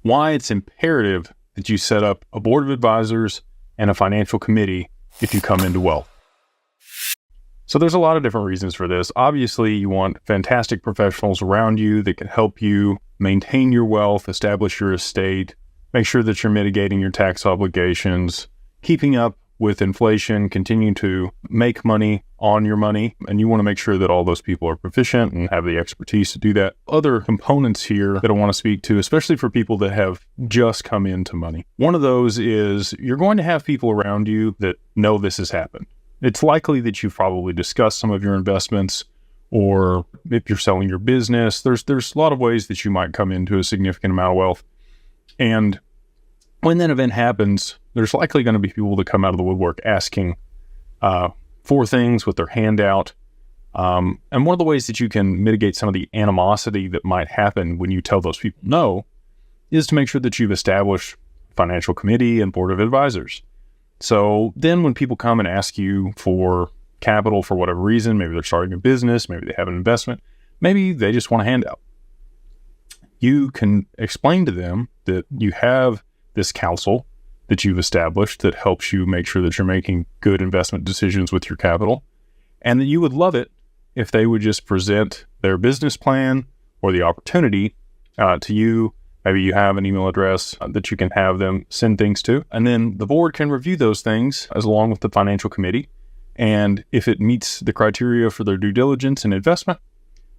why it's imperative that you set up a board of advisors and a financial committee if you come into wealth. So there's a lot of different reasons for this. Obviously, you want fantastic professionals around you that can help you maintain your wealth, establish your estate, make sure that you're mitigating your tax obligations, keeping up with inflation, continuing to make money on your money. And you want to make sure that all those people are proficient and have the expertise to do that. Other components here that I want to speak to, especially for people that have just come into money. One of those is you're going to have people around you that know this has happened. It's likely that you've probably discussed some of your investments, or if you're selling your business, there's a lot of ways that you might come into a significant amount of wealth. And when that event happens, there's likely going to be people that come out of the woodwork asking for things with their hand out. And one of the ways that you can mitigate some of the animosity that might happen when you tell those people no is to make sure that you've established a financial committee and board of advisors. So then when people come and ask you for capital for whatever reason, maybe they're starting a business, maybe they have an investment, maybe they just want a handout, you can explain to them that you have this council that you've established that helps you make sure that you're making good investment decisions with your capital, and that you would love it if they would just present their business plan or the opportunity to you. Maybe you have an email address that you can have them send things to, and then the board can review those things as along with the financial committee. And if it meets the criteria for their due diligence and investment,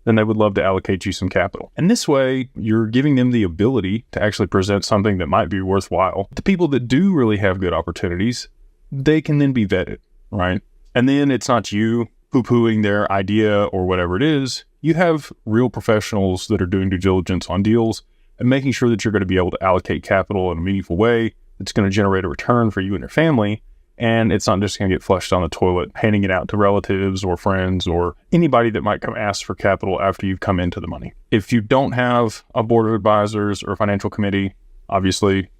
then they would love to allocate you some capital. And this way, you're giving them the ability to actually present something that might be worthwhile. The people that do really have good opportunities, they can then be vetted, right? And then it's not you poo-pooing their idea or whatever it is. You have real professionals that are doing due diligence on deals and making sure that you're going to be able to allocate capital in a meaningful way that's going to generate a return for you and your family. And it's not just going to get flushed down the toilet, handing it out to relatives or friends or anybody that might come ask for capital after you've come into the money. If you don't have a board of advisors or a financial committee, obviously,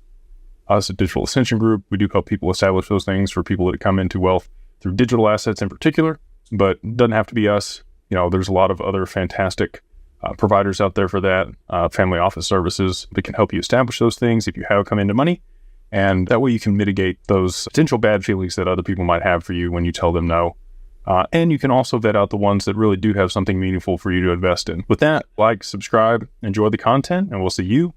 us at Digital Ascension Group, we do help people establish those things for people that come into wealth through digital assets in particular, but it doesn't have to be us. There's a lot of other fantastic providers out there for that, family office services that can help you establish those things if you have come into money. And that way you can mitigate those potential bad feelings that other people might have for you when you tell them no. And you can also vet out the ones that really do have something meaningful for you to invest in. With that, like, subscribe, enjoy the content, and we'll see you